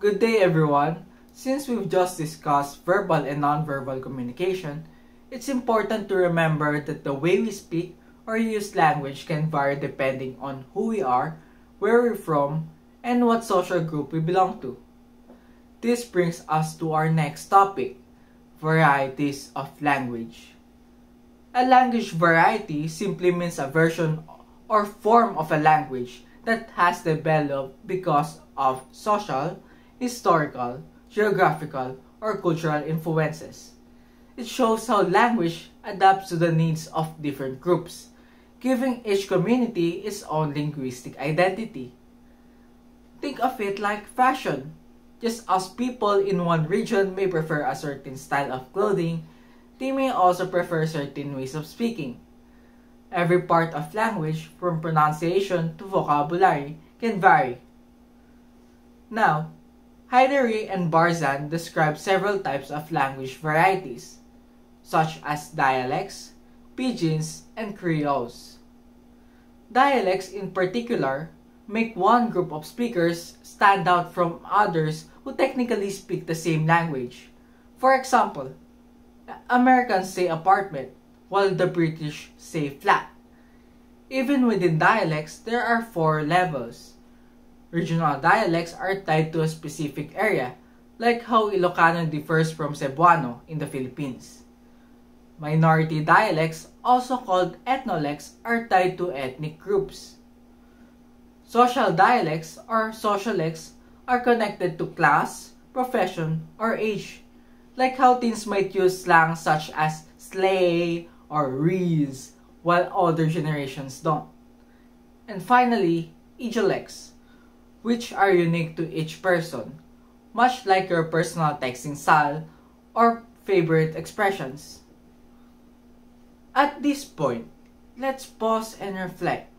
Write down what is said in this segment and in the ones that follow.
Good day everyone! Since we've just discussed verbal and nonverbal communication, it's important to remember that the way we speak or use language can vary depending on who we are, where we're from, and what social group we belong to. This brings us to our next topic, varieties of language. A language variety simply means a version or form of a language that has developed because of social, historical, geographical, or cultural influences. It shows how language adapts to the needs of different groups, giving each community its own linguistic identity. Think of it like fashion. Just as people in one region may prefer a certain style of clothing, they may also prefer certain ways of speaking. Every part of language, from pronunciation to vocabulary, can vary. Now, Heidery and Barzan describe several types of language varieties, such as dialects, pidgins, and creoles. Dialects in particular make one group of speakers stand out from others who technically speak the same language. For example, Americans say apartment, while the British say flat. Even within dialects, there are 4 levels. Regional dialects are tied to a specific area, like how Ilocano differs from Cebuano in the Philippines. Minority dialects, also called ethnolects, are tied to ethnic groups. Social dialects or socialects are connected to class, profession, or age, like how teens might use slang such as slay or rees, while older generations don't. And finally, idiolects, which are unique to each person, much like your personal texting style or favorite expressions. At this point, let's pause and reflect.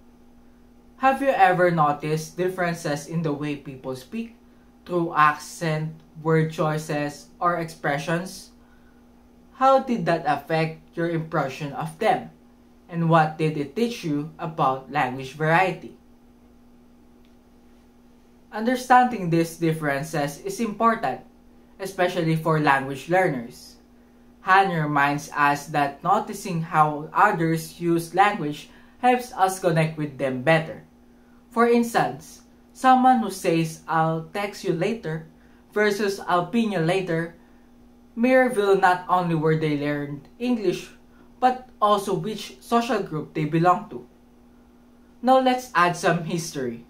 Have you ever noticed differences in the way people speak through accent, word choices, or expressions? How did that affect your impression of them? And what did it teach you about language variety? Understanding these differences is important, especially for language learners. Han reminds us that noticing how others use language helps us connect with them better. For instance, someone who says, "I'll text you later" versus "I'll ping you later" may reveal not only where they learned English, but also which social group they belong to. Now let's add some history.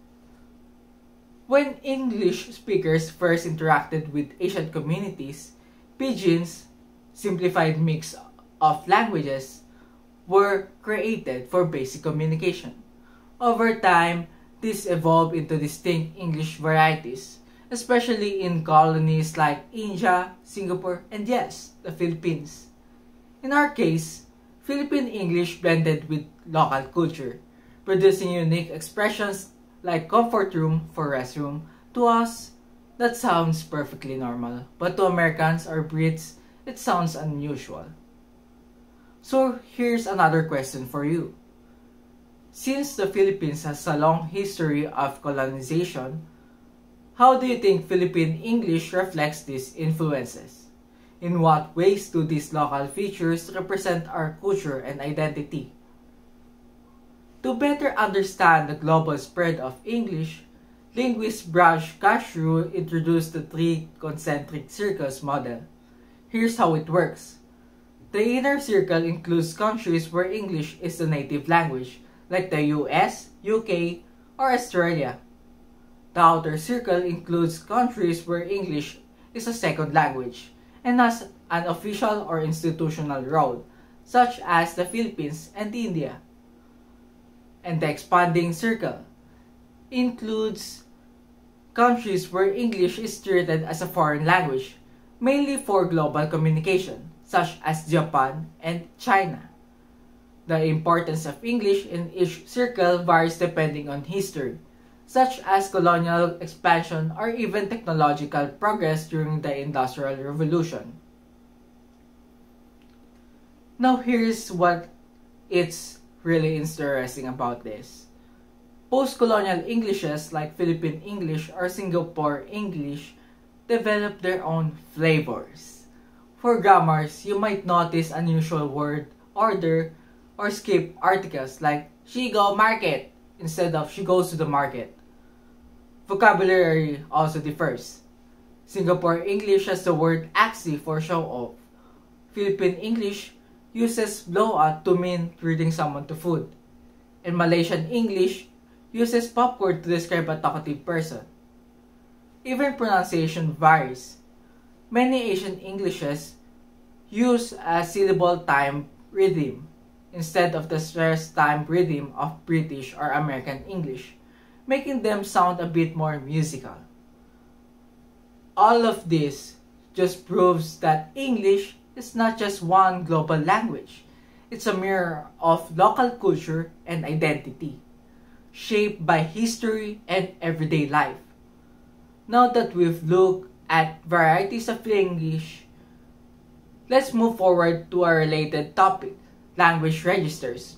When English speakers first interacted with Asian communities, pidgins, simplified mix of languages, were created for basic communication. Over time, this evolved into distinct English varieties, especially in colonies like India, Singapore, and yes, the Philippines. In our case, Philippine English blended with local culture, producing unique expressions like comfort room for restroom. To us, that sounds perfectly normal, but to Americans or Brits, it sounds unusual. So here's another question for you. Since the Philippines has a long history of colonization, how do you think Philippine English reflects these influences? In what ways do these local features represent our culture and identity? To better understand the global spread of English, linguist Branch Cashew introduced the 3 concentric circles model. Here's how it works. The inner circle includes countries where English is the native language, like the US, UK, or Australia. The outer circle includes countries where English is a second language and has an official or institutional role, such as the Philippines and India. And the expanding circle includes countries where English is treated as a foreign language, mainly for global communication, such as Japan and China. The importance of English in each circle varies depending on history, such as colonial expansion or even technological progress during the Industrial Revolution. Now here's what it's really interesting about this. Post-colonial Englishes like Philippine English or Singapore English develop their own flavors. For grammars, you might notice unusual word order or skip articles like she go market instead of she goes to the market. Vocabulary also differs. Singapore English has the word axi for show off. Philippine English uses blow out to mean treating someone to food. And Malaysian English uses popcorn to describe a talkative person. Even pronunciation varies. Many Asian Englishes use a syllable time rhythm instead of the stressed time rhythm of British or American English, making them sound a bit more musical. All of this just proves that English is not just one global language. It's a mirror of local culture and identity, shaped by history and everyday life. Now that we've looked at varieties of English, let's move forward to our related topic, language registers,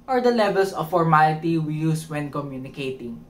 or the levels of formality we use when communicating.